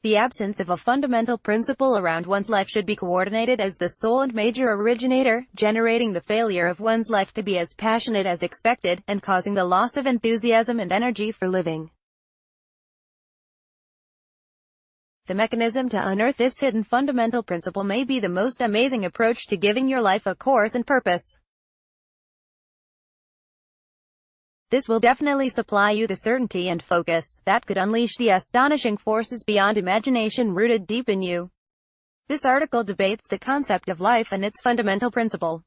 The absence of a fundamental principle around one's life should be coordinated as the sole and major originator, generating the failure of one's life to be as passionate as expected, and causing the loss of enthusiasm and energy for living. The mechanism to unearth this hidden fundamental principle may be the most amazing approach to giving your life a course and purpose. This will definitely supply you the certainty and focus that could unleash the astonishing forces beyond imagination rooted deep in you. This article debates the concept of life and its fundamental principle.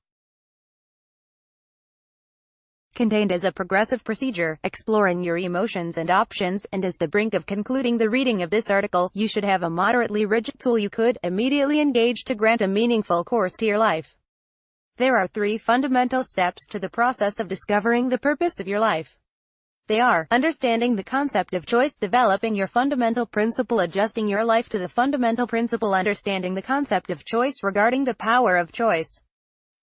Contained as a progressive procedure, exploring your emotions and options, and as the brink of concluding the reading of this article, you should have a moderately rigid tool you could immediately engage to grant a meaningful course to your life. There are 3 fundamental steps to the process of discovering the purpose of your life. They are: understanding the concept of choice, developing your fundamental principle, adjusting your life to the fundamental principle, understanding the concept of choice, regarding the power of choice.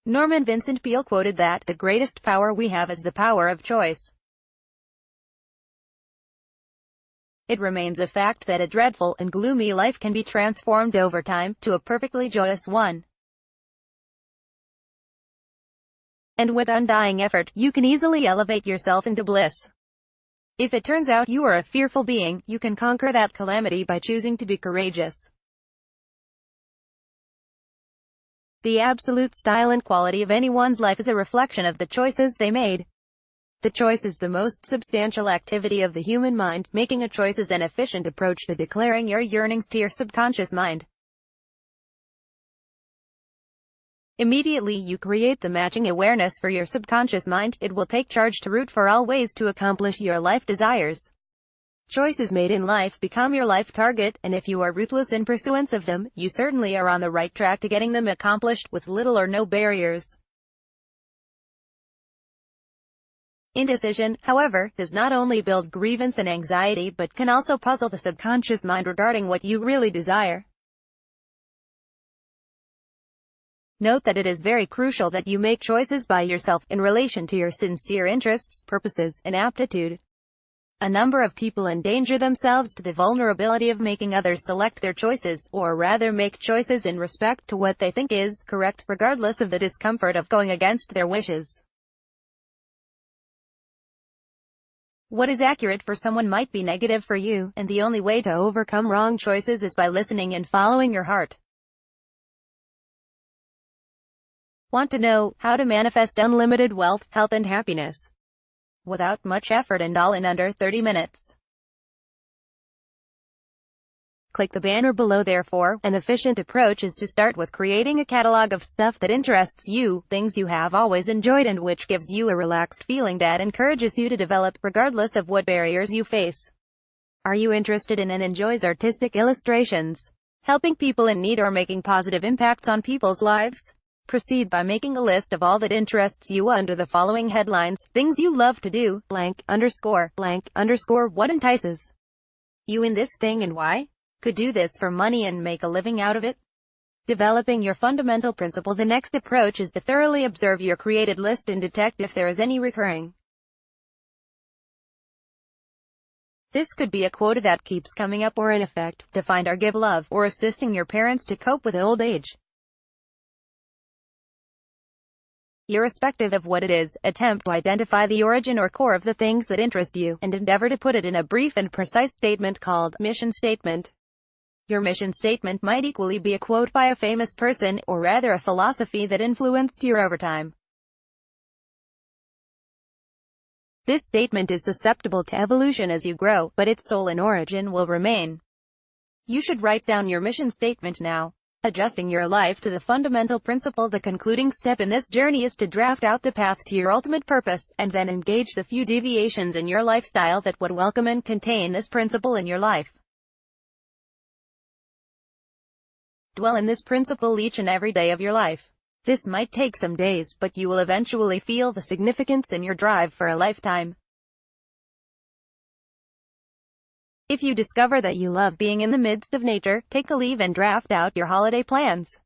Norman Vincent Peale quoted that, "The greatest power we have is the power of choice." It remains a fact that a dreadful and gloomy life can be transformed over time to a perfectly joyous one. And with undying effort, you can easily elevate yourself into bliss. If it turns out you are a fearful being, you can conquer that calamity by choosing to be courageous. The absolute style and quality of anyone's life is a reflection of the choices they made. The choice is the most substantial activity of the human mind. Making a choice is an efficient approach to declaring your yearnings to your subconscious mind. Immediately you create the matching awareness for your subconscious mind, it will take charge to root for all ways to accomplish your life desires. Choices made in life become your life target, and if you are ruthless in pursuance of them, you certainly are on the right track to getting them accomplished with little or no barriers. Indecision, however, does not only build grievance and anxiety but can also puzzle the subconscious mind regarding what you really desire. Note that it is very crucial that you make choices by yourself, in relation to your sincere interests, purposes, and aptitude. A number of people endanger themselves to the vulnerability of making others select their choices, or rather make choices in respect to what they think is correct, regardless of the discomfort of going against their wishes. What is accurate for someone might be negative for you, and the only way to overcome wrong choices is by listening and following your heart. Want to know how to manifest unlimited wealth, health and happiness without much effort and all in under 30 minutes? Click the banner below. Therefore, an efficient approach is to start with creating a catalog of stuff that interests you, things you have always enjoyed and which gives you a relaxed feeling that encourages you to develop, regardless of what barriers you face. Are you interested in and enjoys artistic illustrations, helping people in need, or making positive impacts on people's lives? Proceed by making a list of all that interests you under the following headlines: things you love to do, blank, underscore, what entices you in this thing and why? Could do this for money and make a living out of it? Developing your fundamental principle. The next approach is to thoroughly observe your created list and detect if there is any recurring. This could be a quote that keeps coming up, or in effect, to find or give love, or assisting your parents to cope with old age. Irrespective of what it is, attempt to identify the origin or core of the things that interest you, and endeavor to put it in a brief and precise statement called mission statement. Your mission statement might equally be a quote by a famous person, or rather a philosophy that influenced you over time. This statement is susceptible to evolution as you grow, but its soul and origin will remain. You should write down your mission statement now. Adjusting your life to the fundamental principle. The concluding step in this journey is to draft out the path to your ultimate purpose, and then engage the few deviations in your lifestyle that would welcome and contain this principle in your life. Dwell in this principle each and every day of your life. This might take some days, but you will eventually feel the significance in your drive for a lifetime. If you discover that you love being in the midst of nature, take a leave and draft out your holiday plans.